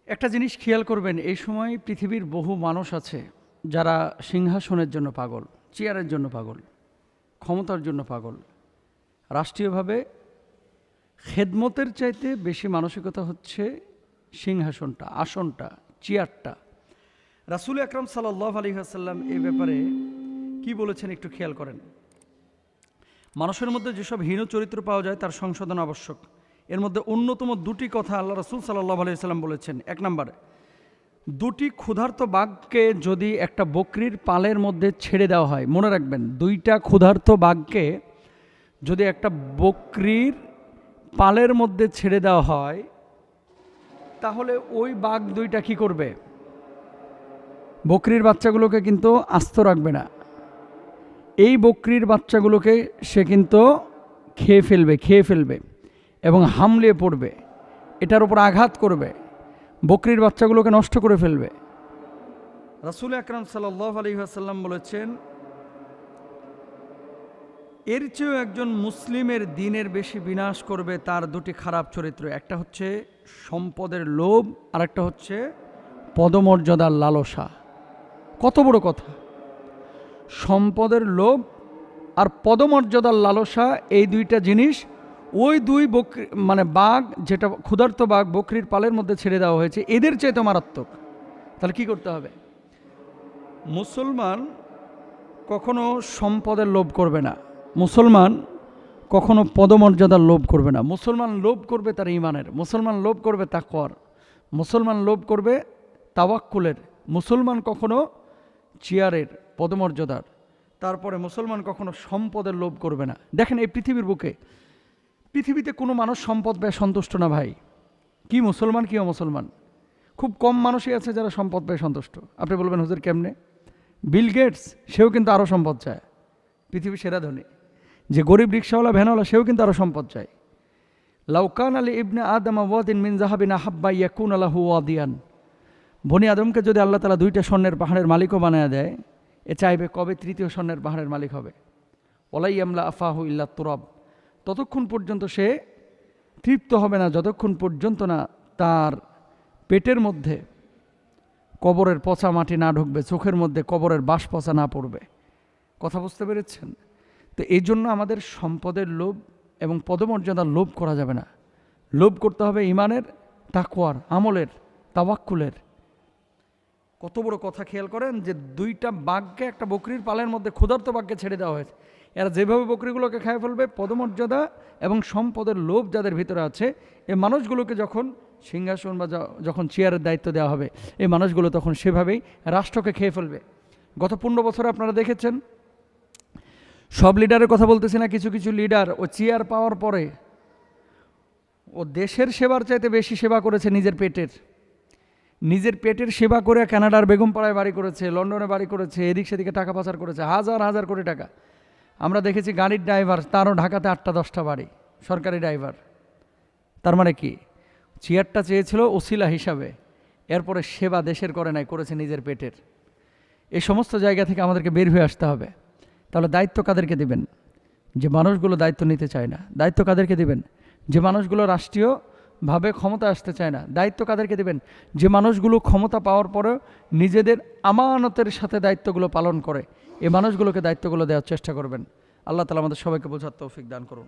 একটা জিনিস খেয়াল করবেন, এই সময় পৃথিবীর বহু মানুষ আছে যারা সিংহাসনের জন্য পাগল, চেয়ারের জন্য পাগল, ক্ষমতার জন্য পাগল। রাষ্ট্রীয়ভাবে খেদমতের চাইতে বেশি মানসিকতা হচ্ছে সিংহাসনটা, আসনটা, চেয়ারটা। রাসূল আকরাম সাল্লাল্লাহু আলাইহি ওয়াসাল্লাম এই ব্যাপারে কি বলেছেন একটু খেয়াল করেন। মানুষের মধ্যে যেসব হীন চরিত্র পাওয়া যায় তার সংশোধন আবশ্যক। এর মধ্যে অন্যতম দুটি কথা আল্লাহ রাসূল সাল্লাল্লাহু আলাইহি ওয়াসাল্লাম বলেছেন। এক নম্বর, দুটি ক্ষুধার্ত বাঘকে যদি একটা বকরির পালের মধ্যে ছেড়ে দেওয়া হয়, মনে রাখবেন, দুইটা ক্ষুধার্ত বাঘকে যদি একটা বকরির পালের মধ্যে ছেড়ে দেওয়া হয়, তাহলে ওই বাঘ দুইটা কি করবে? বকরির বাচ্চাগুলোকে কিন্তু আস্ত রাখবে না। এই বকরির বাচ্চাগুলোকে সে কিন্তু খেয়ে ফেলবে এবং হামলে পড়বে, এটার উপর আঘাত করবে, বকরির বাচ্চাগুলোকে নষ্ট করে ফেলবে। রাসূল আকরাম সাল্লাল্লাহু আলাইহি ওয়াসাল্লাম বলেছেন, এর চেয়েও একজন মুসলিমের দিনের বেশি বিনাশ করবে তার দুটি খারাপ চরিত্র। একটা হচ্ছে সম্পদের লোভ, আর একটা হচ্ছে পদমর্যাদার লালসা। কত বড় কথা! সম্পদের লোভ আর পদমর্যাদার লালসা, এই দুইটা জিনিস ওই দুই বাঘ, যেটা ক্ষুধার্ত বাঘ বকরির পালের মধ্যে ছেড়ে দেওয়া হয়েছে, এদের চাইতে মারাত্মক। তাহলে কি করতে হবে? মুসলমান কখনো সম্পদের লোভ করবে না, মুসলমান কখনো পদমর্যাদার লোভ করবে না। মুসলমান লোভ করবে তার ঈমানের, মুসলমান লোভ করবে তাকওয়ার, মুসলমান লোভ করবে তাওয়াক্কুলের। মুসলমান কখনো চেয়ারের, পদমর্যাদার, তারপরে মুসলমান কখনো সম্পদের লোভ করবে না। দেখেন, এই পৃথিবীর বুকে, পৃথিবীতে কোনো মানুষ সম্পদ পেয়ে সন্তুষ্ট না ভাই। কি মুসলমান কি অমুসলমান, খুব কম মানুষই আছে যারা সম্পদ পেয়ে সন্তুষ্ট। আপনি বলবেন, হুজুর কেমনে? বিল গেটস, সেও কিন্তু আরও সম্পদ চায়, পৃথিবীর সেরা ধনী। যে গরিব রিক্সাওয়ালা, ভ্যানওয়ালা, সেও কিন্তু আরও সম্পদ চায়। লাউকান আলী ইবনে আদম ওয়াদিন মিন জাহাবিন আহাব্বা ইয়াকুন আলাহু ওয়াদিয়ান। বনি আদমকে যদি আল্লাহ তাআলা দুইটা স্বর্ণের পাহাড়ের মালিকও বানায় দেয়, এ চাইবে কবে তৃতীয় স্বর্ণের পাহাড়ের মালিক হবে। ওয়ালাই আমলা আফাহু ইল্লা তুরাব। ততক্ষণ পর্যন্ত সে তৃপ্ত হবে না যতক্ষণ পর্যন্ত না তার পেটের মধ্যে কবরের পচা মাটি না ঢুকবে, চোখের মধ্যে কবরের বাঁশ পচা না পড়বে। কথা বুঝতে পেরেছেন? তো এই জন্য আমাদের সম্পদের লোভ এবং পদমর্যাদার লোভ করা যাবে না। লোভ করতে হবে ঈমানের, তাকওয়ার, আমলের, তাওয়াক্কুলের। কত বড় কথা! খেয়াল করেন যে দুইটা বাঘকে একটা বকরির পালের মধ্যে, ক্ষুধার্ত বাঘকে ছেড়ে দেওয়া হয়েছে। এরা যেভাবে বকরিগুলোকে খেয়ে ফেলবে, পদমর্যাদা এবং সম্পদের লোভ যাদের ভিতরে আছে, এই মানুষগুলোকে যখন সিংহাসন বা যখন চেয়ারের দায়িত্ব দেওয়া হবে, এই মানুষগুলো তখন সেভাবেই রাষ্ট্রকে খেয়ে ফেলবে। গত 15 বছরে আপনারা দেখেছেন, সব লিডারের কথা বলতেছি না, কিছু কিছু লিডার ও চেয়ার পাওয়ার পরে ও দেশের সেবার চাইতে বেশি সেবা করেছে নিজের পেটের সেবা করে কানাডার বেগমপাড়ায় বাড়ি করেছে, লন্ডনে বাড়ি করেছে, এদিক সেদিকে টাকা পাচার করেছে, হাজার হাজার কোটি টাকা। আমরা দেখেছি গাড়ির ড্রাইভার, তারও ঢাকাতে 8-10টা বাড়ি, সরকারি ড্রাইভার। তার মানে কি? চেয়ারটা চেয়েছিল ওসিলা হিসাবে, এরপরে সেবা দেশের করে নাই, করেছে নিজের পেটের। এই সমস্ত জায়গা থেকে আমাদেরকে বের হয়ে আসতে হবে। তাহলে দায়িত্ব কাদেরকে দিবেন? যে মানুষগুলো দায়িত্ব নিতে চায় না। দায়িত্ব কাদেরকে দিবেন? যে মানুষগুলো রাষ্ট্রীয়ভাবে ক্ষমতা আসতে চায় না। দায়িত্ব কাদেরকে দিবেন? যে মানুষগুলো ক্ষমতা পাওয়ার পরেও নিজেদের আমানতের সাথে দায়িত্বগুলো পালন করে। এই মানুষগুলোকে দায়িত্বগুলো দেওয়ার চেষ্টা করবেন। আল্লাহ তাআলা আমাদের সবাইকে বোঝার তৌফিক দান করুন।